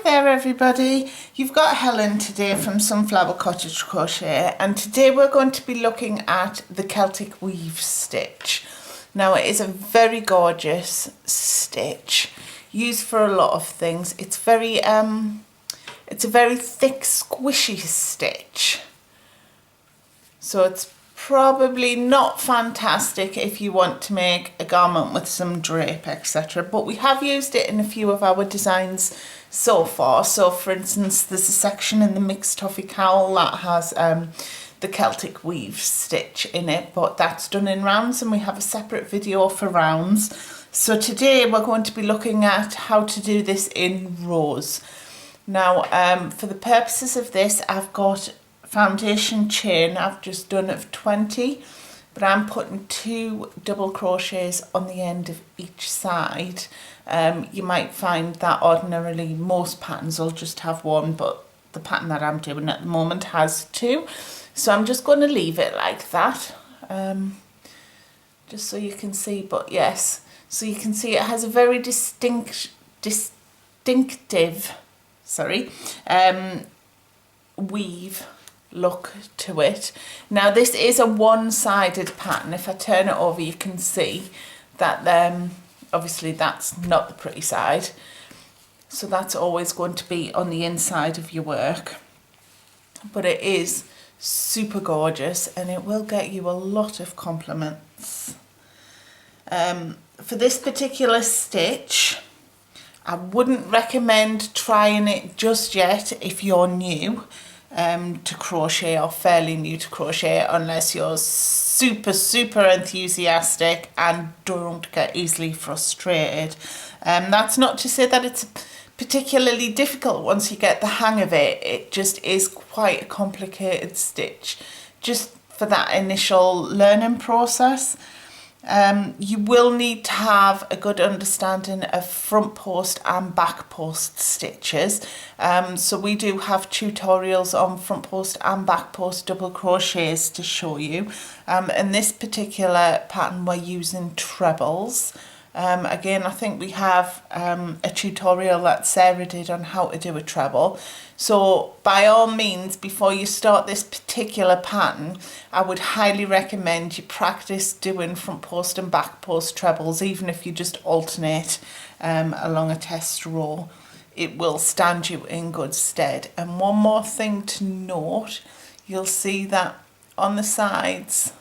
there everybody, you've got Helen today from Sunflower Cottage Crochet, and today we're going to be looking at the Celtic Weave stitch. Now it is a very gorgeous stitch, used for a lot of things. It's very it's a very thick squishy stitch, so it's probably not fantastic if you want to make a garment with some drape, etc. But we have used it in a few of our designs so far. So for instance, there's a section in the mixed toffee cowl that has the Celtic Weave stitch in it, but that's done in rounds, and we have a separate video for rounds. So today we're going to be looking at how to do this in rows. Now for the purposes of this, I've got foundation chain I've just done of 20, but I'm putting 2 double crochets on the end of each side. You might find that ordinarily most patterns will just have 1, but the pattern that I'm doing at the moment has 2, so I'm just going to leave it like that, just so you can see. But yes, so you can see it has a very distinctive weave look to it. Now this is a one-sided pattern. If I turn it over, you can see that obviously that's not the pretty side, so that's always going to be on the inside of your work, but it is super gorgeous and it will get you a lot of compliments. For this particular stitch, I wouldn't recommend trying it just yet if you're new to crochet, or fairly new to crochet, unless you're super enthusiastic and don't get easily frustrated. That's not to say that it's particularly difficult once you get the hang of it. It just is quite a complicated stitch just for that initial learning process. You will need to have a good understanding of front post and back post stitches. So we do have tutorials on front post and back post double crochets to show you. In this particular pattern we're using trebles. Again, I think we have a tutorial that Sarah did on how to do a treble. So by all means, before you start this particular pattern, I would highly recommend you practice doing front post and back post trebles, even if you just alternate along a test row. It will stand you in good stead. And one more thing to note, you'll see that on the sides,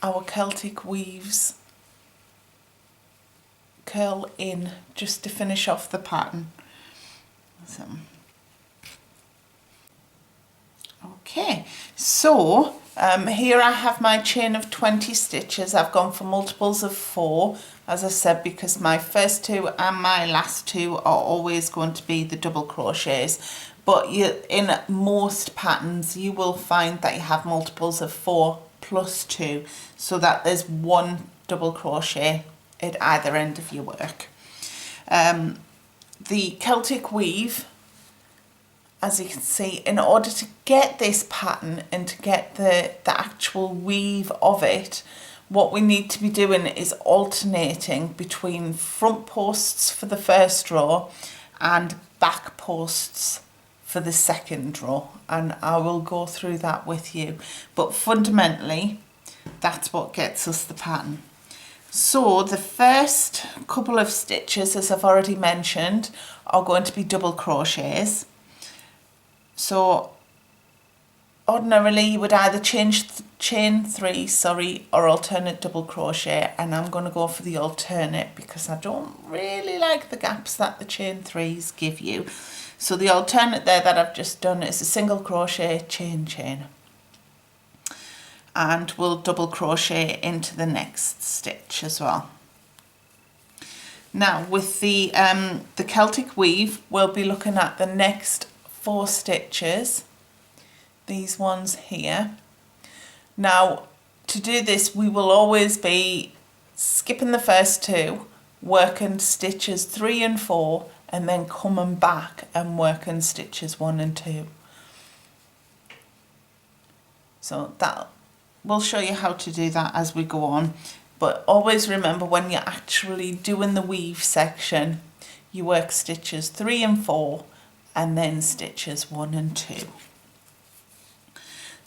our Celtic Weaves curl in just to finish off the pattern. So, okay, so here I have my chain of 20 stitches. I've gone for multiples of 4, as I said, because my first 2 and my last 2 are always going to be the double crochets. But in most patterns you will find that you have multiples of 4 plus 2, so that there's 1 double crochet at either end of your work. The Celtic Weave, as you can see, in order to get this pattern and to get the actual weave of it, what we need to be doing is alternating between front posts for the first row and back posts for the second row, and I will go through that with you. But fundamentally, that's what gets us the pattern. So the first couple of stitches, as I've already mentioned, are going to be double crochets. So ordinarily you would either chain 3, or alternate double crochet, and I'm going to go for the alternate because I don't really like the gaps that the chain 3s give you. So the alternate there that I've just done is a single crochet, chain, and we'll double crochet into the next stitch as well. Now with the Celtic Weave, we'll be looking at the next 4 stitches, these ones here. Now to do this, we will always be skipping the first 2, working stitches 3 and 4, and then coming back and working stitches 1 and 2. So that we'll show you how to do that as we go on, but always remember, when you're actually doing the weave section, you work stitches 3 and 4 and then stitches 1 and 2.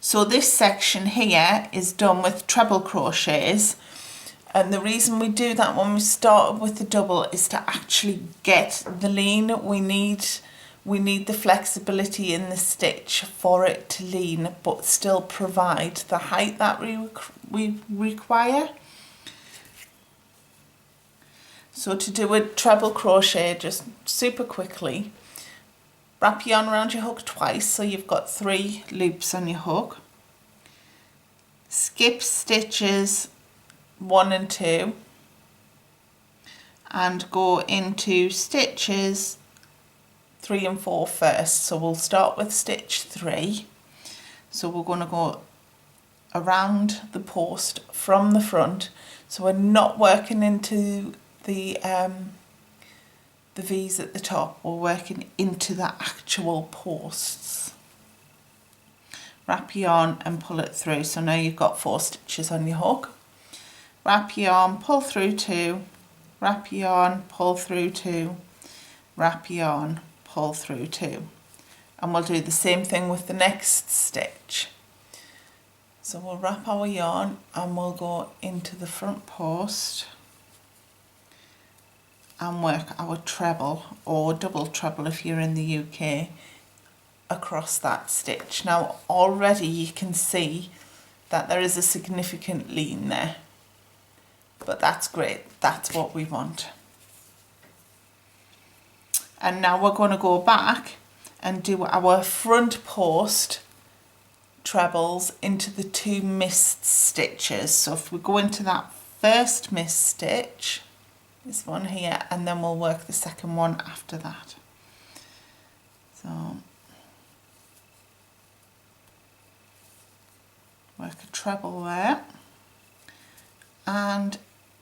So this section here is done with treble crochets, and the reason we do that when we start with the double is to actually get the lean. We need the flexibility in the stitch for it to lean but still provide the height that we require. So to do a treble crochet, just super quickly, wrap yarn around your hook twice so you've got 3 loops on your hook. Skip stitches 1 and 2 and go into stitches 3 and 4 first. So we'll start with stitch 3. So we're going to go around the post from the front. So we're not working into the V's at the top, we're working into the actual posts. Wrap your yarn and pull it through. So now you've got 4 stitches on your hook. Wrap your yarn, pull through 2, wrap your yarn, pull through 2, wrap your yarn, pull through 2. And we'll do the same thing with the next stitch. So we'll wrap our yarn and we'll go into the front post and work our treble, or double treble if you're in the UK, across that stitch. Now already you can see that there is a significant lean there, but that's great, that's what we want. And now we're going to go back and do our front post trebles into the 2 missed stitches. So if we go into that first missed stitch, this one here, and then we'll work the second one after that. So work a treble there and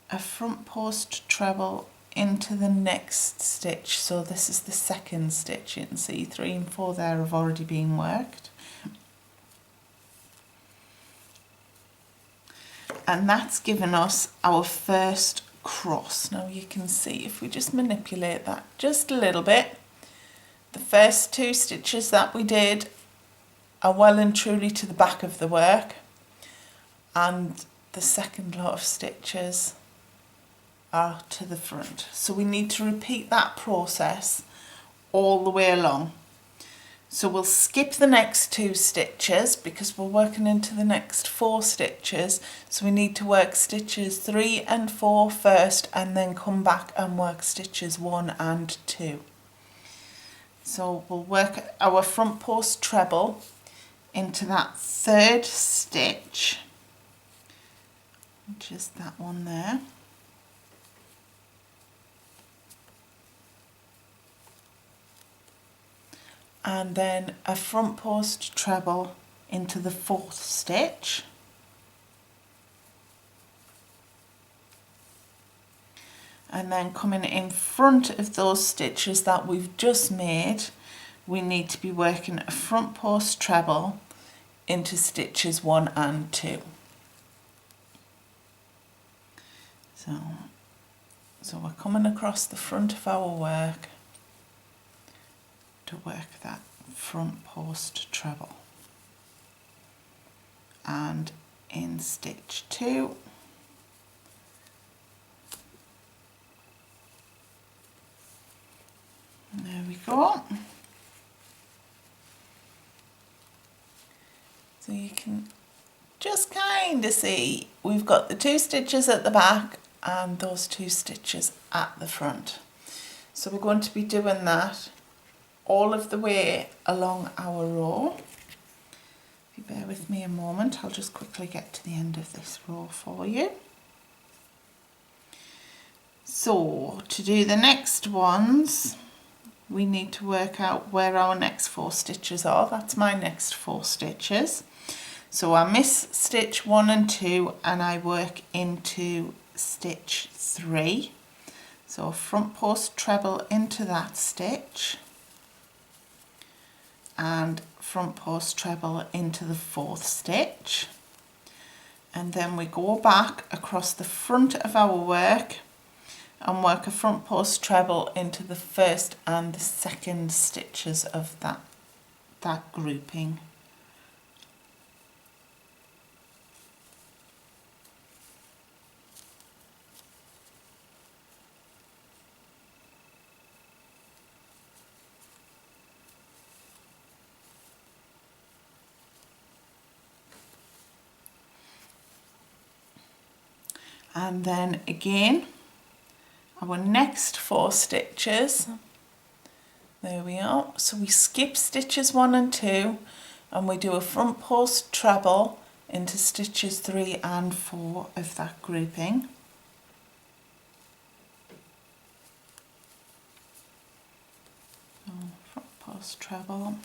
a front post treble into the next stitch. So this is the second stitch. You can see 3 and 4 there have already been worked, and that's given us our first cross. Now you can see, if we just manipulate that just a little bit, the first 2 stitches that we did are well and truly to the back of the work, and the second lot of stitches are to the front. So we need to repeat that process all the way along. So we'll skip the next 2 stitches because we're working into the next 4 stitches. So we need to work stitches 3 and 4 first and then come back and work stitches 1 and 2. So we'll work our front post treble into that 3rd stitch, which is that one there. And then a front post treble into the 4th stitch, and then coming in front of those stitches that we've just made, we need to be working a front post treble into stitches 1 and 2. So we're coming across the front of our work to work that front post treble, and in stitch 2 there we go. So you can just kind of see we've got the 2 stitches at the back and those 2 stitches at the front. So we're going to be doing that all of the way along our row. If you bear with me a moment, I'll just quickly get to the end of this row for you. So to do the next ones, we need to work out where our next 4 stitches are. That's my next 4 stitches. So I miss stitch 1 and 2 and I work into stitch 3. So front post treble into that stitch and front post treble into the 4th stitch, and then we go back across the front of our work and work a front post treble into the first and the second stitches of that grouping. And then again, our next 4 stitches, there we are. So we skip stitches 1 and 2 and we do a front post treble into stitches 3 and 4 of that grouping. So front post treble,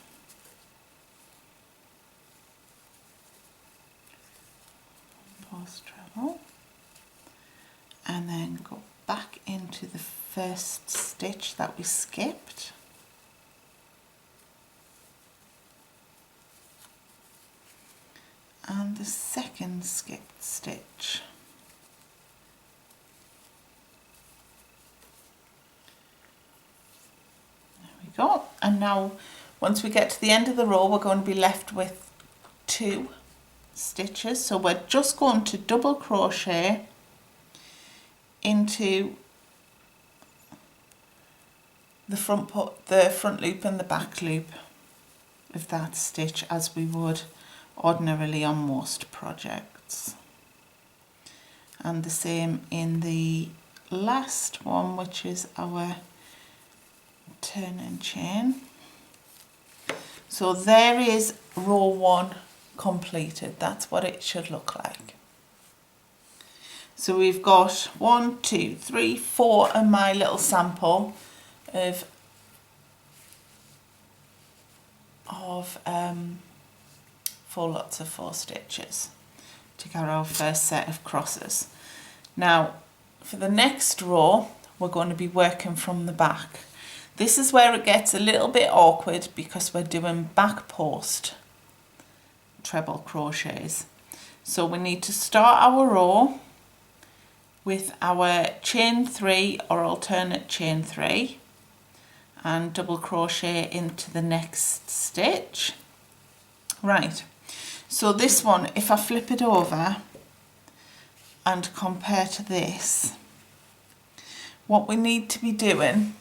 post treble, and then go back into the first stitch that we skipped, and the second skipped stitch. There we go. And now once we get to the end of the row, we're going to be left with 2 stitches. So we're just going to double crochet into the front loop and the back loop of that stitch, as we would ordinarily on most projects, and the same in the last one, which is our turn and chain. So there is row 1 completed. That's what it should look like. So we've got 1, 2, 3, 4 and my little sample of 4 lots of 4 stitches to get our first set of crosses. Now for the next row, we're going to be working from the back. This is where it gets a little bit awkward because we're doing back post treble crochets. So we need to start our row with our chain 3 or alternate chain 3 and double crochet into the next stitch. Right, so this one, if I flip it over and compare to this, what we need to be doing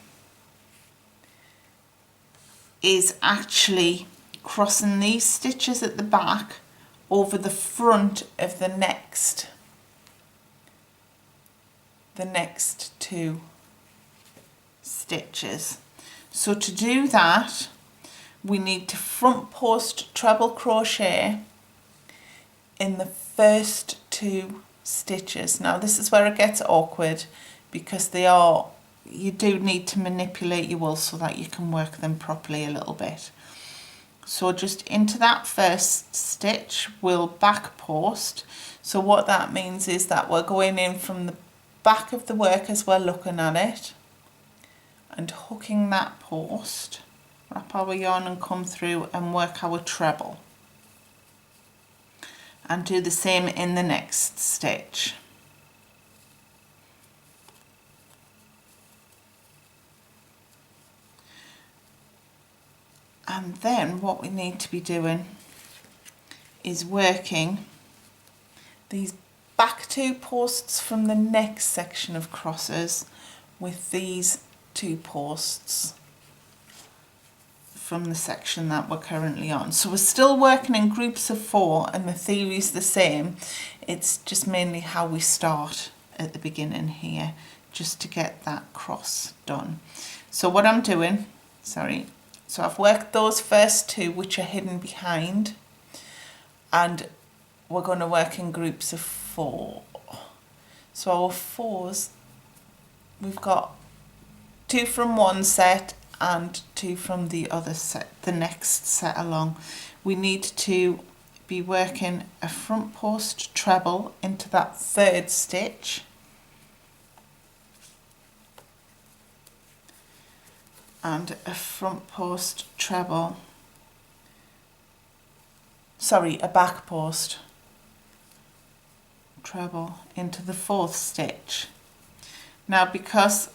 is actually crossing these stitches at the back over the front of the next 2 stitches. So to do that, we need to front post treble crochet in the first 2 stitches. Now this is where it gets awkward because you do need to manipulate your wool so that you can work them properly a little bit. So just into that first stitch we'll back post. So what that means is that we're going in from the back of the work as we're looking at it and hooking that post, wrap our yarn and come through and work our treble, and do the same in the next stitch. And then what we need to be doing is working these back 2 posts from the next section of crosses with these 2 posts from the section that we're currently on. So we're still working in groups of 4 and the theory is the same. It's just mainly how we start at the beginning here, just to get that cross done. So what I'm doing, so I've worked those first 2 which are hidden behind, and we're going to work in groups of 4. So our 4s, we've got 2 from one set and 2 from the other set, the next set along. We need to be working a front post treble into that 3rd stitch, and a front post treble, a back post treble into the 4th stitch. Now because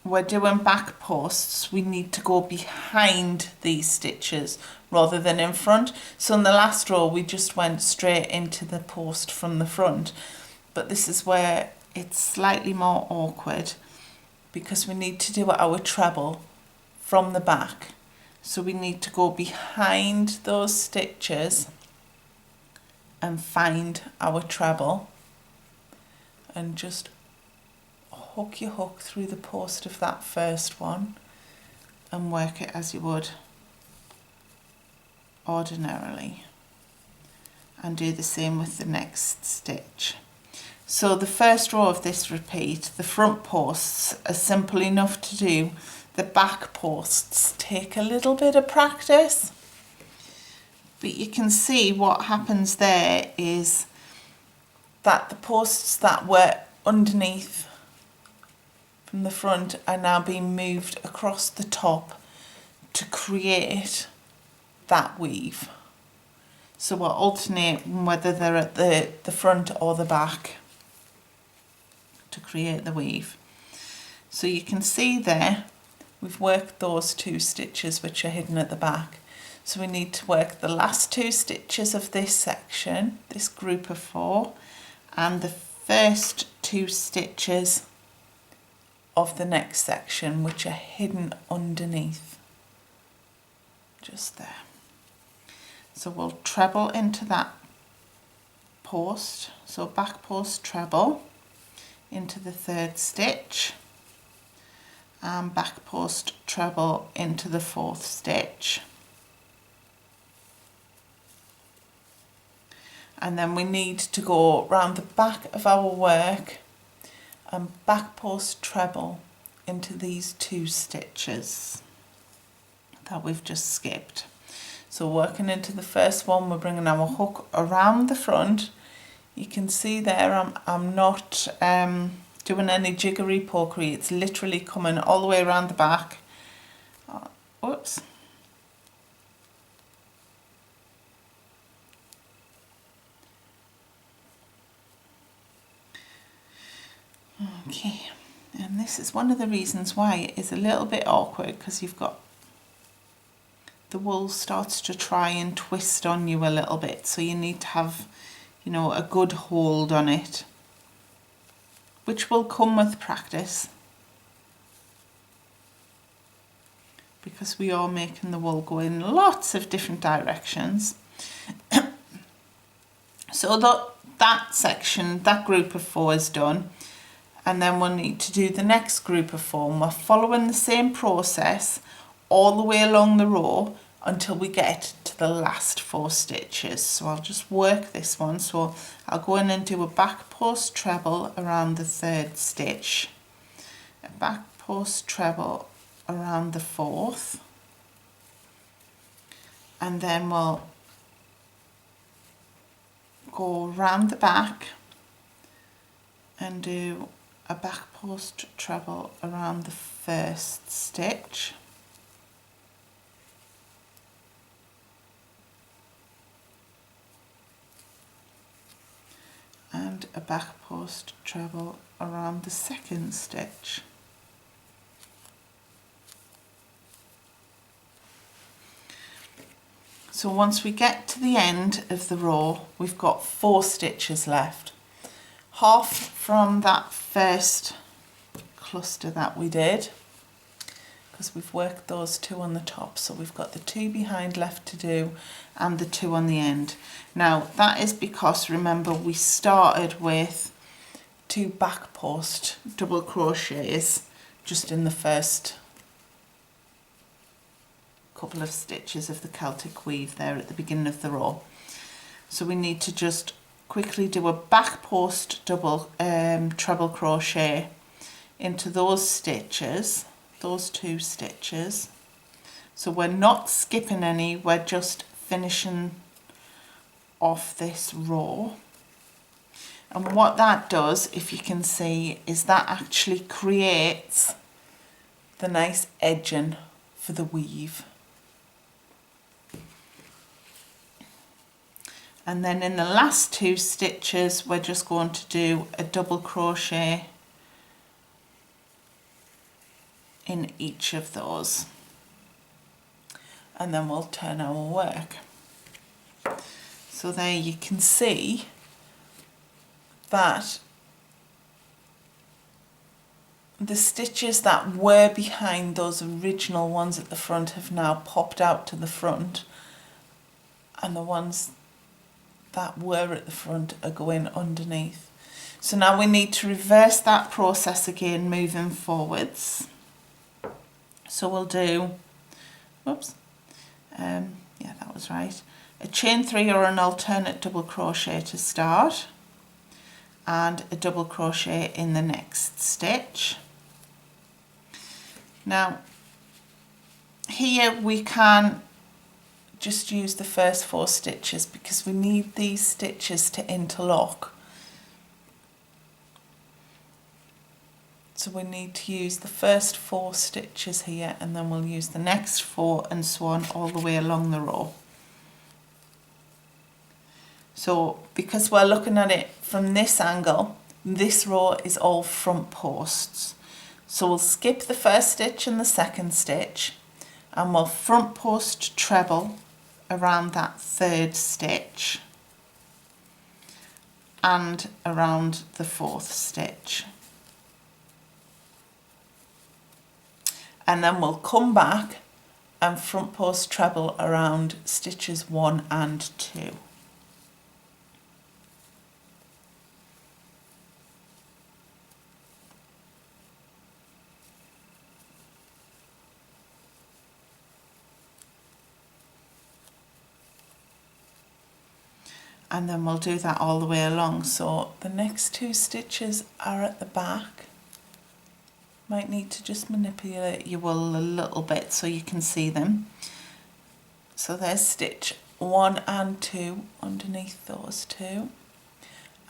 we're doing back posts, we need to go behind these stitches rather than in front. So in the last row we just went straight into the post from the front, but this is where it's slightly more awkward because we need to do our treble from the back. So we need to go behind those stitches and find our treble and just hook your hook through the post of that first one and work it as you would ordinarily, and do the same with the next stitch. So the first row of this repeat, the front posts are simple enough to do. The back posts take a little bit of practice, but you can see what happens there is that the posts that were underneath from the front are now being moved across the top to create that weave. So we're alternating whether they're at the front or the back to create the weave. So you can see there we've worked those 2 stitches which are hidden at the back. So we need to work the last 2 stitches of this section, this group of 4, and the first 2 stitches of the next section which are hidden underneath, just there. So we'll treble into that post, so back post treble into the 3rd stitch, and back post treble into the 4th stitch. And then we need to go round the back of our work and back post treble into these 2 stitches that we've just skipped. So working into the first one, we're bringing our hook around the front. You can see there I'm not doing any jiggery pokery, it's literally coming all the way around the back. Whoops. Okay, and this is one of the reasons why it is a little bit awkward, because you've got the wool starts to try and twist on you a little bit, so you need to have, you know, a good hold on it, which will come with practice, because we are making the wool go in lots of different directions. So that section, that group of 4 is done. And then we'll need to do the next group of 4, and we're following the same process all the way along the row until we get to the last 4 stitches. So I'll just work this one. So I'll go in and do a back post treble around the 3rd stitch, a back post treble around the 4th, and then we'll go around the back and do a back post treble around the 1st stitch, and a back post treble around the 2nd stitch. So once we get to the end of the row, we've got 4 stitches left. Half from that first cluster that we did, because we've worked those 2 on the top, so we've got the 2 behind left to do and the 2 on the end. Now that is because, remember, we started with 2 back post double crochets just in the first couple of stitches of the Celtic Weave there at the beginning of the row. So we need to just quickly do a back post double treble crochet into those stitches, those 2 stitches. So we're not skipping any, we're just finishing off this row. And what that does, if you can see, is that actually creates the nice edging for the weave. And then in the last 2 stitches we're just going to do a double crochet in each of those, and then we'll turn our work. So there you can see that the stitches that were behind those original ones at the front have now popped out to the front, and the ones that were at the front are going underneath. So now we need to reverse that process again, moving forwards. So we'll do, whoops, yeah, that was right, a chain 3 or an alternate double crochet to start, and a double crochet in the next stitch. Now here we can just use the first 4 stitches because we need these stitches to interlock. So we need to use the first 4 stitches here, and then we'll use the next 4 and so on all the way along the row. So because we're looking at it from this angle, this row is all front posts. So we'll skip the first stitch and the second stitch, and we'll front post treble around that 3rd stitch and around the 4th stitch. And then we'll come back and front post treble around stitches 1 and 2. And then we'll do that all the way along. So the next 2 stitches are at the back. Might need to just manipulate your wool a little bit so you can see them. So there's stitch 1 and 2 underneath those 2,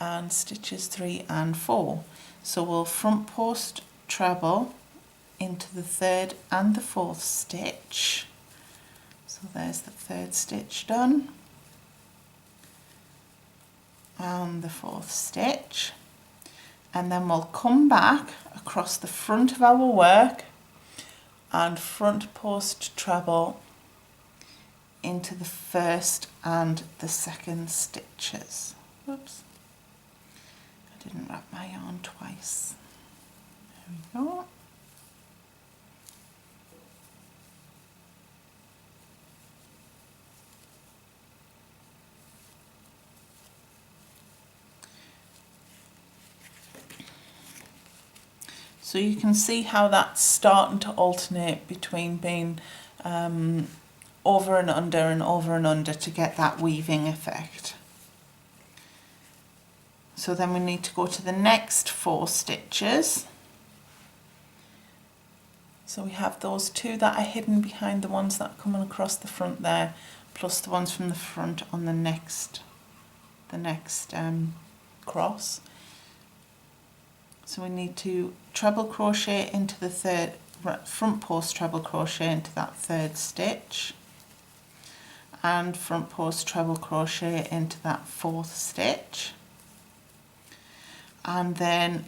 and stitches 3 and 4. So we'll front post treble into the 3rd and the 4th stitch. So there's the 3rd stitch done, and the 4th stitch, and then we'll come back across the front of our work and front post treble into the 1st and the 2nd stitches. Whoops, I didn't wrap my yarn twice. There we go. So you can see how that's starting to alternate between being over and under to get that weaving effect. So then we need to go to the next 4 stitches. So we have those 2 that are hidden behind the ones that are coming across the front there, plus the ones from the front on the next cross. So we need to treble crochet into the 3rd, front post treble crochet into that 3rd stitch, and front post treble crochet into that 4th stitch, and then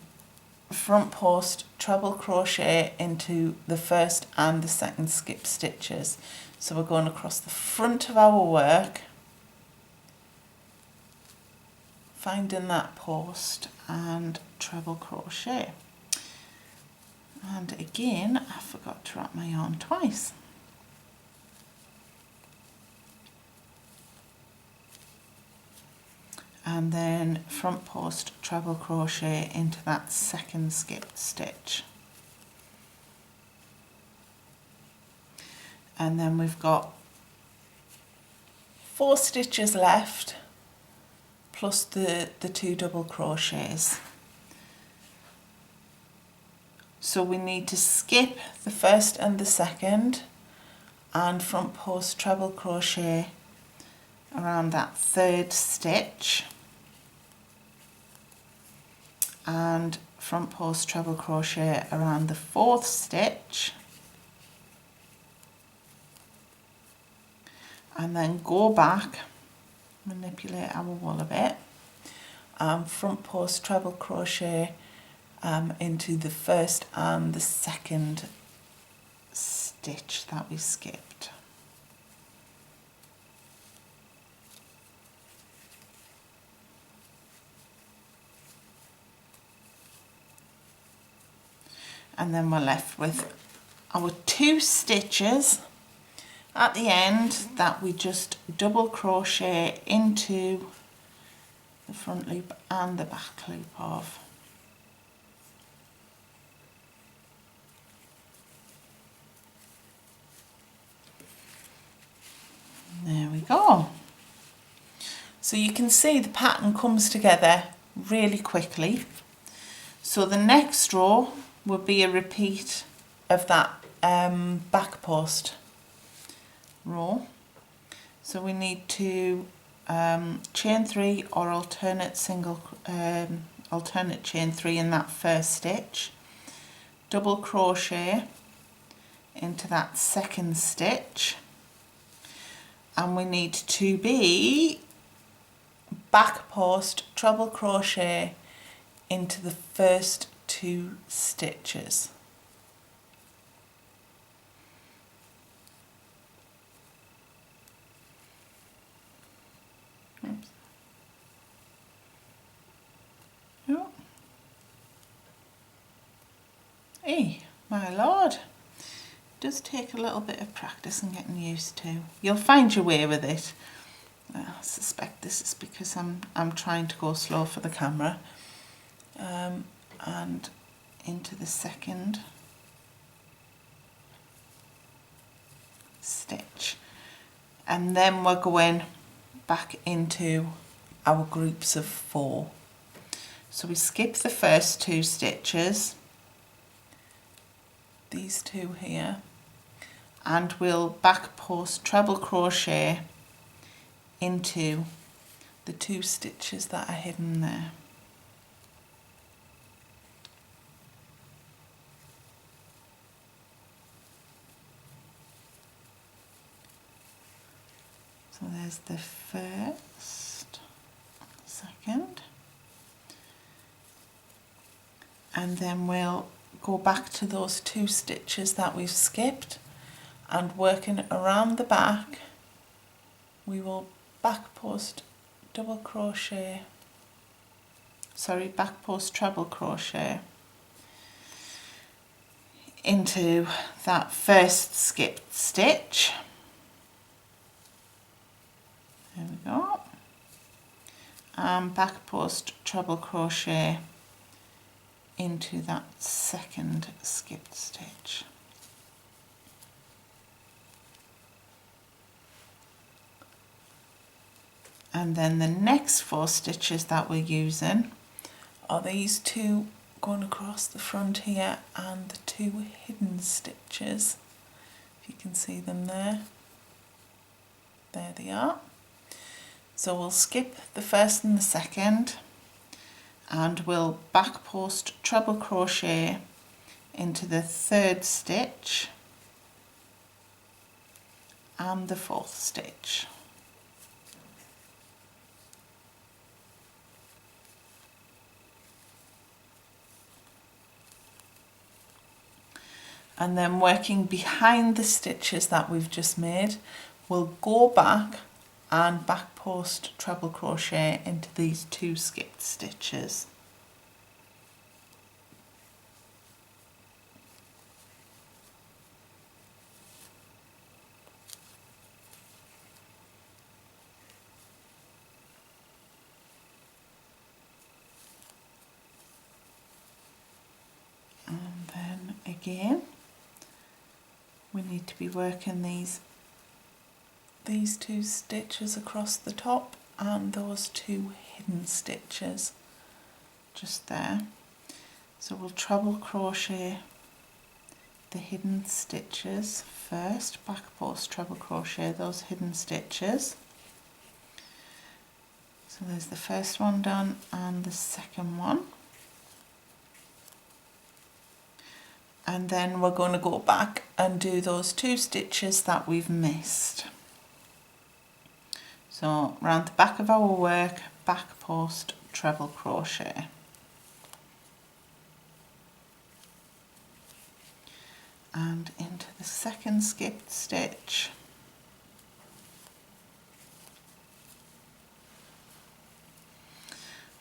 front post treble crochet into the 1st and the 2nd skip stitches. So we're going across the front of our work, finding that post and treble crochet. And again, I forgot to wrap my yarn twice. And then front post treble crochet into that 2nd skip stitch. And then we've got 4 stitches left, plus the 2 double crochets. So we need to skip the 1st and the 2nd and front post treble crochet around that 3rd stitch, and front post treble crochet around the 4th stitch, and then go back, manipulate our wool a bit, front post treble crochet into the 1st and the 2nd stitch that we skipped. And then we're left with our 2 stitches at the end that we just double crochet into the front loop and the back loop of. There we go. So you can see the pattern comes together really quickly. So the next row will be a repeat of that back post row. So we need to chain 3 or alternate chain 3 in that first stitch, double crochet into that second stitch, and we need to be back post treble crochet into the first 2 stitches. Oops. Oh. Hey, my lord. It does take a little bit of practice and getting used to. You'll find your way with it. I suspect this is because I'm trying to go slow for the camera. And into the second stitch, and then we're going back into our groups of 4. So we skip the first 2 stitches, these 2 here, and we'll back post treble crochet into the 2 stitches that are hidden there. So there's the first, second, and then we'll go back to those 2 stitches that we've skipped, and working around the back we will back post treble crochet into that first skipped stitch. There we go. And back post treble crochet into that second skipped stitch. And then the next 4 stitches that we're using are these 2 going across the front here and the 2 hidden stitches. If you can see them there. There they are. So we'll skip the first and the second, and we'll back post treble crochet into the 3rd stitch and the 4th stitch. And then working behind the stitches that we've just made, we'll go back and back post treble crochet into these 2 skipped stitches. And then again we need to be working these 2 stitches across the top and those 2 hidden stitches just there. So we'll treble crochet the hidden stitches first, back post treble crochet those hidden stitches. So there's the first one done and the second one. And then we're going to go back and do those 2 stitches that we've missed. So round the back of our work, back post treble crochet. and into the second skipped stitch.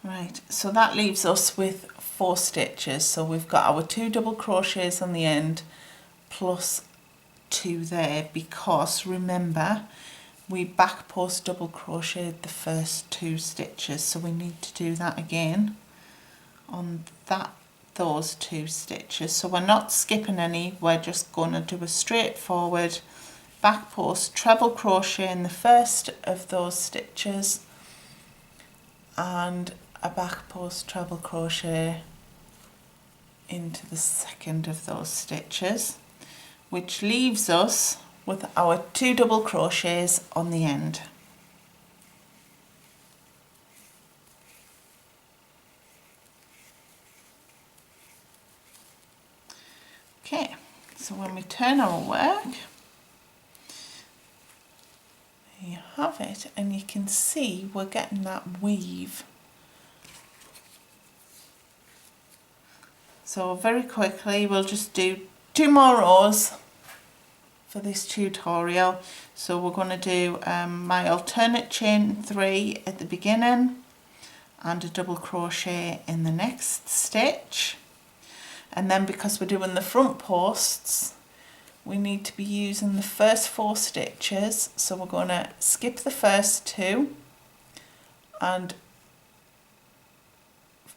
Right, so that leaves us with 4 stitches. So we've got our 2 double crochets on the end plus 2 there, because remember we back post double crocheted the first 2 stitches, so we need to do that again on those 2 stitches. So we're not skipping any, we're just going to do a straightforward back post treble crochet in the first of those stitches and a back post treble crochet into the second of those stitches, which leaves us with our 2 double crochets on the end. Okay, so when we turn our work, you have it, and you can see we're getting that weave. So very quickly we'll just do 2 more rows for this tutorial. So we're going to do my alternate chain 3 at the beginning and a double crochet in the next stitch, and then because we're doing the front posts we need to be using the first 4 stitches, so we're going to skip the first 2 and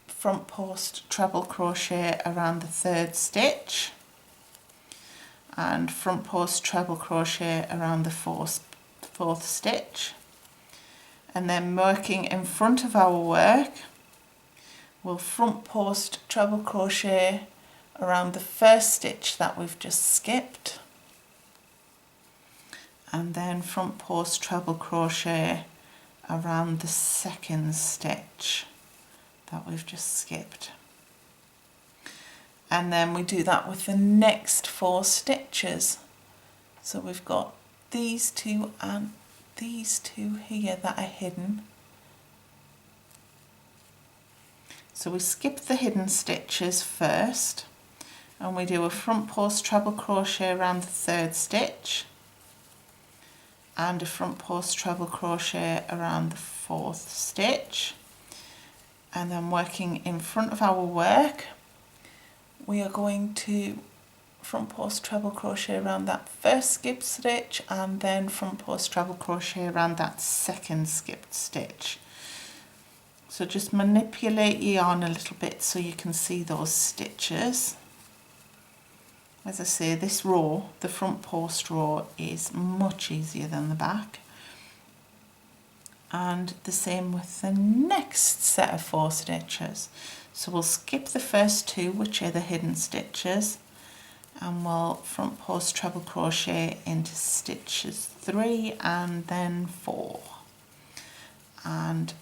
front post treble crochet around the 3rd stitch and front post treble crochet around the 4th stitch, and then working in front of our work we'll front post treble crochet around the first stitch that we've just skipped, and then front post treble crochet around the 2nd stitch that we've just skipped, and then we do that with the next 4 stitches. So we've got these 2 and these 2 here that are hidden, so we skip the hidden stitches first and we do a front post treble crochet around the 3rd stitch and a front post treble crochet around the 4th stitch, and then working in front of our work we are going to front post treble crochet around that first skipped stitch and then front post treble crochet around that 2nd skipped stitch. So just manipulate your yarn a little bit so you can see those stitches. As I say, this row, the front post row, is much easier than the back, and the same with the next set of 4 stitches. So we'll skip the first 2, which are the hidden stitches, and we'll front post treble crochet into stitches 3 and then 4, and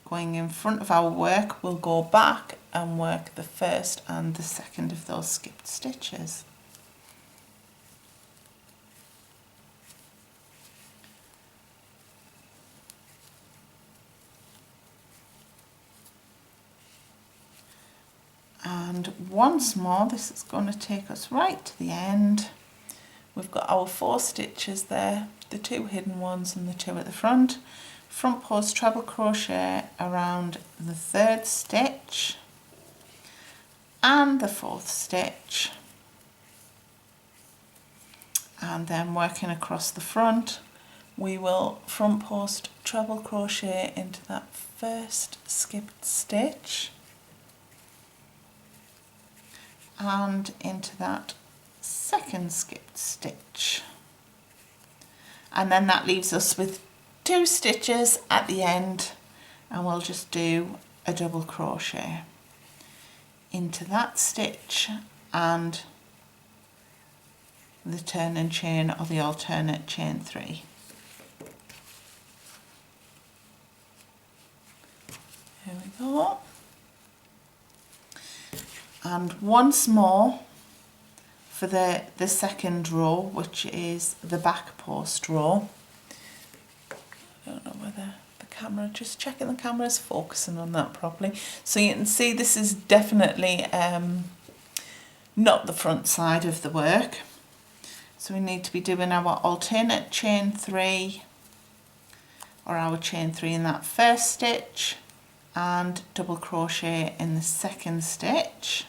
going in front of our work we'll go back and work the first and the second of those skipped stitches. And once more, this is going to take us right to the end. We've got our 4 stitches there, the 2 hidden ones and the 2 at the front. Front post treble crochet around the 3rd stitch and the 4th stitch, and then working across the front we will front post treble crochet into that first skipped stitch and into that 2nd skipped stitch, and then that leaves us with 2 stitches at the end, and we'll just do a double crochet into that stitch and the turning chain or the alternate chain 3. Here we go. And once more for the second row, which is the back post row. I don't know whether the camera, just checking the camera's focusing on that properly. So you can see this is definitely not the front side of the work. So we need to be doing our alternate chain 3 or our chain 3 in that first stitch and double crochet in the second stitch.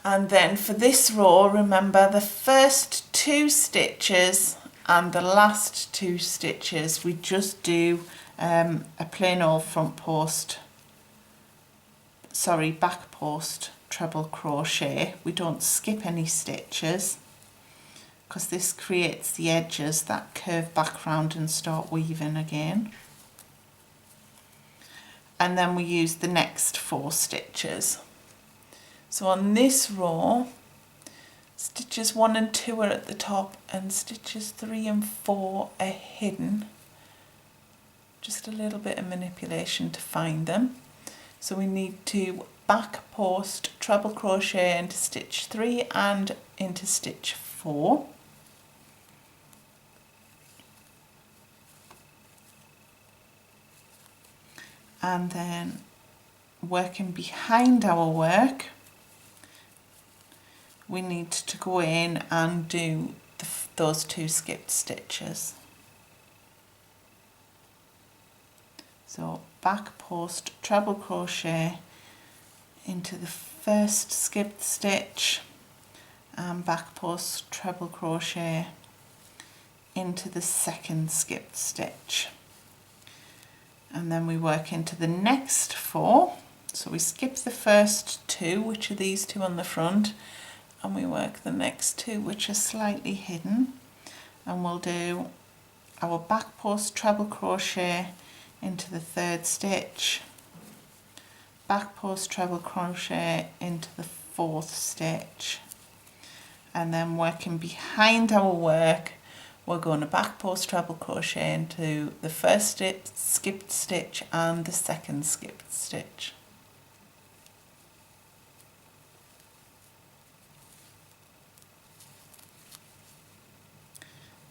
And then for this row, remember the first 2 stitches and the last 2 stitches we just do a plain old back post treble crochet. We don't skip any stitches because this creates the edges that curve back round and start weaving again. And then we use the next 4 stitches. So on this row, stitches 1 and 2 are at the top and stitches 3 and 4 are hidden. Just a little bit of manipulation to find them. So we need to back post treble crochet into stitch 3 and into stitch 4. And then working behind our work, we need to go in and do those 2 skipped stitches. So back post treble crochet into the first skipped stitch and back post treble crochet into the second skipped stitch. And then we work into the next 4. So we skip the first 2, which are these 2 on the front, and we work the next 2, which are slightly hidden, and we'll do our back post treble crochet into the third stitch, back post treble crochet into the fourth stitch, and then working behind our work, we're going to back post treble crochet into the first skipped stitch and the second skipped stitch.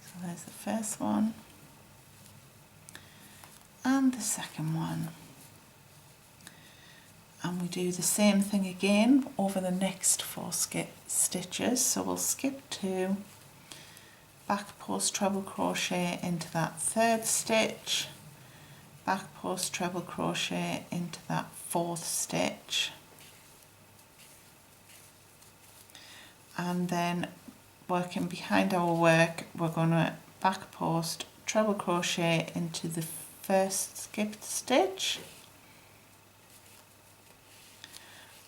So there's the first one and the second one. And we do the same thing again over the next 4 stitches. So we'll skip 2, back post treble crochet into that third stitch, back post treble crochet into that fourth stitch, and then working behind our work, we're going to back post treble crochet into the first skipped stitch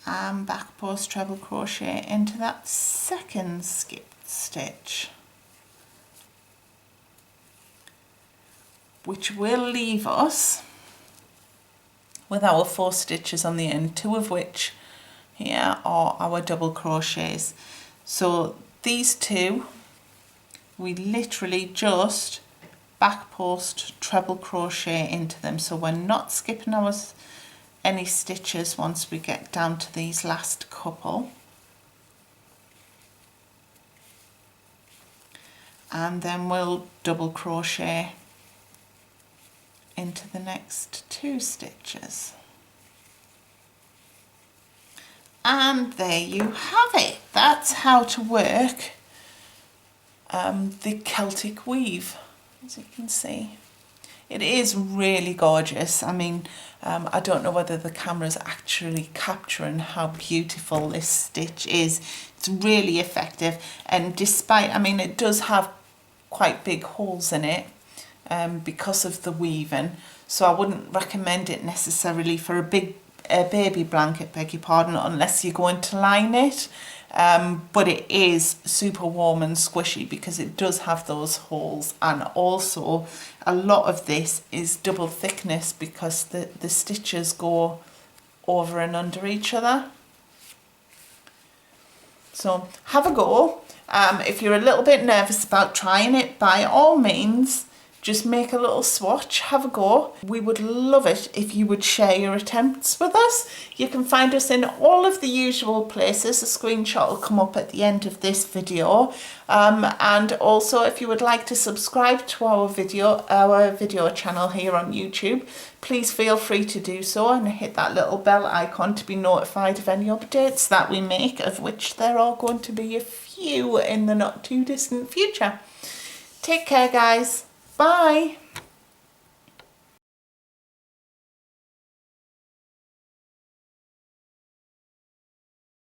and back post treble crochet into that second skipped stitch, which will leave us with our 4 stitches on the end, 2 of which here are our double crochets. So these 2, we literally just back post treble crochet into them, so we're not skipping any stitches once we get down to these last couple. And then we'll double crochet into the next 2 stitches. And there you have it. That's how to work the Celtic Weave, as you can see. It is really gorgeous. I mean, I don't know whether the camera's actually capturing how beautiful this stitch is. It's really effective, and despite, I mean, it does have quite big holes in it because of the weaving, so I wouldn't recommend it necessarily for a baby blanket, beg your pardon, unless you're going to line it. But it is super warm and squishy because it does have those holes, and also a lot of this is double thickness because the stitches go over and under each other. So have a go. If you're a little bit nervous about trying it, by all means just make a little swatch, have a go. We would love it if you would share your attempts with us. You can find us in all of the usual places. A screenshot will come up at the end of this video. And also, if you would like to subscribe to our video channel here on YouTube, please feel free to do so and hit that little bell icon to be notified of any updates that we make, of which there are going to be a few in the not too distant future. Take care, guys. Bye.